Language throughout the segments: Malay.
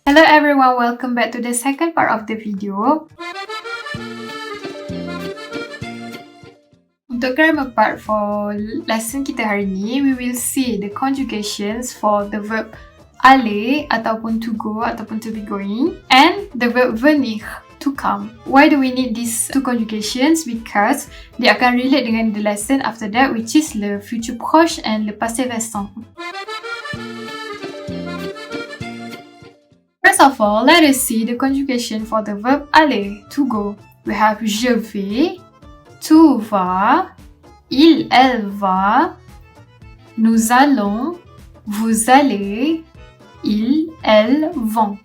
Hello everyone, welcome back to the second part of the video. Untuk grammar part for lesson kita hari ni, we will see the conjugations for the verb aller ataupun to go ataupun to be going and the verb venir, to come. Why do we need these two conjugations? Because dia akan relate dengan the lesson after that, which is le futur proche and le passé récent. First of all, let us see the conjugation for the verb aller, to go. We have je vais, tu vas, il, elle va, nous allons, vous allez, ils, elles vont.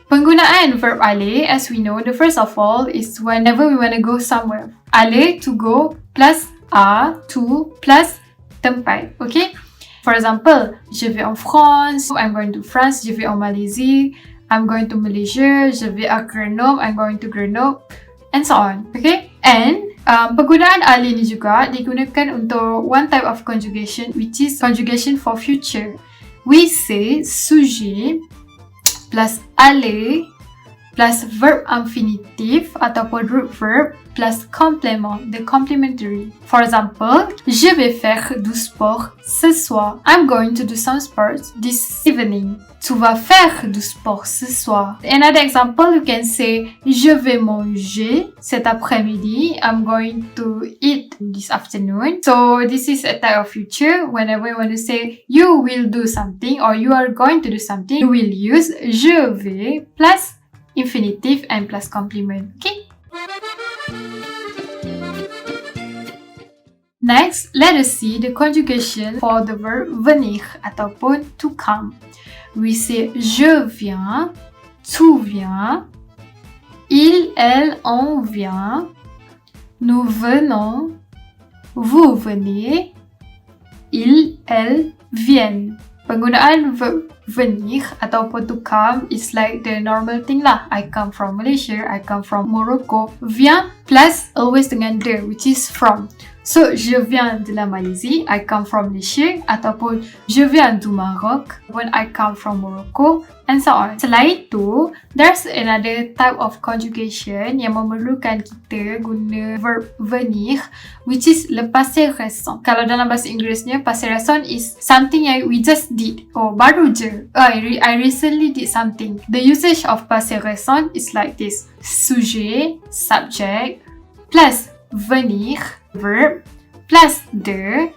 Penggunaan verb aller, as we know, the first of all is whenever we want to go somewhere. Aller, to go, plus à, to, plus tempat. Okay? For example, je vais en France, I'm going to France, je vais en Malaisie, I'm going to Malaysia, je vais à Grenoble, I'm going to Grenoble, and so on. Okay? And penggunaan aller ni juga digunakan untuk one type of conjugation, which is conjugation for future. We say sujet plus aller plus verb infinitif ataupun root verb plus complément, the complementary. For example, je vais faire du sport ce soir. I'm going to do some sports this evening. Tu vas faire du sport ce soir. Another example, you can say je vais manger cet après-midi. I'm going to eat this afternoon. So this is a type of future. Whenever you want to say you will do something or you are going to do something, you will use je vais plus infinitive and plus complement. Okay? Next, let us see the conjugation for the verb venir ataupun to come. We say je viens, tu viens, il, elle, on vient, nous venons, vous venez, ils, elles viennent. Penggunaan verb venir ataupun to come is like the normal thing lah. I come from Malaysia, I come from Morocco. Viens plus always dengan de, which is from. So, je viens de la Malaisie, I come from Malaysia, ataupun je viens du Maroc, when I come from Morocco, and so on. Selain itu, there's another type of conjugation yang memerlukan kita guna verb venir, which is le passé récent. Kalau dalam bahasa Inggerisnya, passé récent is something yang we just did. Oh, baru je. I recently did something. The usage of passé récent is like this. Sujet, subject, plus venir, verb, plus de,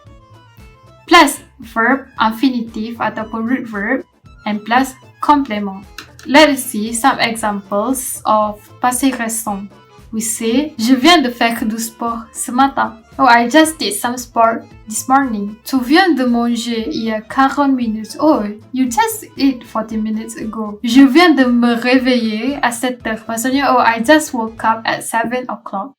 plus verb infinitive ataupun root verb, and plus complement. Let us see some examples of passé récent. We say, je viens de faire du sport ce matin. Oh, I just did some sport this morning. Tu viens de manger il y a 40 minutes. Oh, you just ate 40 minutes ago. Je viens de me réveiller à 7 heures. Maksudnya, oh, I just woke up at 7 o'clock.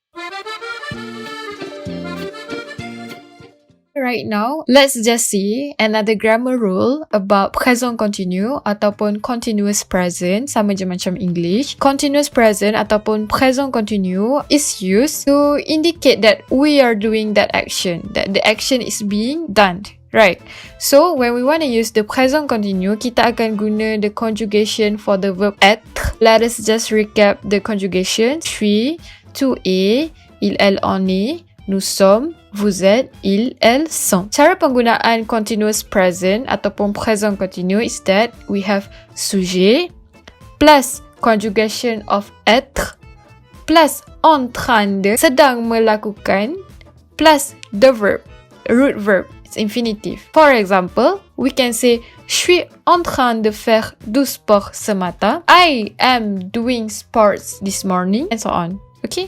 Right now, let's just see another grammar rule about present continue ataupun continuous present, sama je macam English. Continuous present ataupun present continue is used to indicate that we are doing that action, that the action is being done. Right. So, when we want to use the present continue, kita akan guna the conjugation for the verb être. Let us just recap the conjugation. Je suis, tu es, il, elle, on est, nous sommes, vous êtes, ils, elles sont. Cara penggunaan continuous present ataupun present continue is that we have sujet plus conjugation of être plus en train de, sedang melakukan, plus the verb, root verb, it's infinitive. For example, we can say je suis en train de faire du sport ce matin. I am doing sports this morning, and so on. Okay?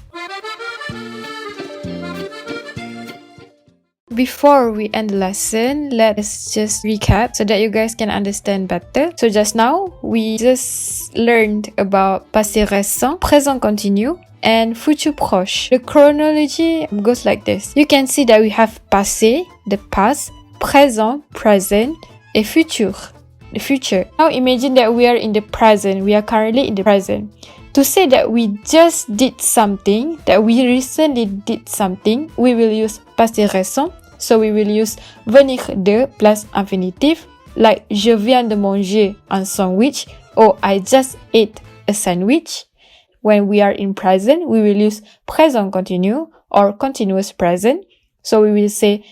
Before we end the lesson, let us just recap so that you guys can understand better. So just now, we just learned about passé récent, présent continu, and futur proche. The chronology goes like this. You can see that we have passé, the past, présent, present, et futur, the future. Now imagine that we are in the present. We are currently in the present. To say that we just did something, that we recently did something, we will use passé récent. So we will use venir de plus infinitive, like je viens de manger un sandwich. oh, I just ate a sandwich. When we are in present, we will use présent continu or continuous present. So we will say,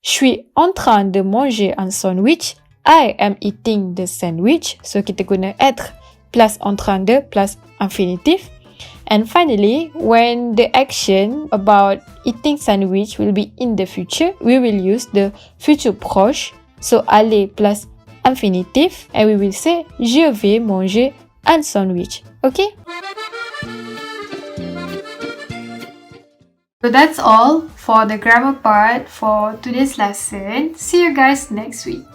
je suis en train de manger un sandwich. I am eating the sandwich. So kita guna être plus en train de plus infinitif. And finally, when the action about eating sandwich will be in the future, we will use the futur proche. So aller plus infinitif. And we will say, je vais manger un sandwich. Okay? So that's all for the grammar part for today's lesson. See you guys next week.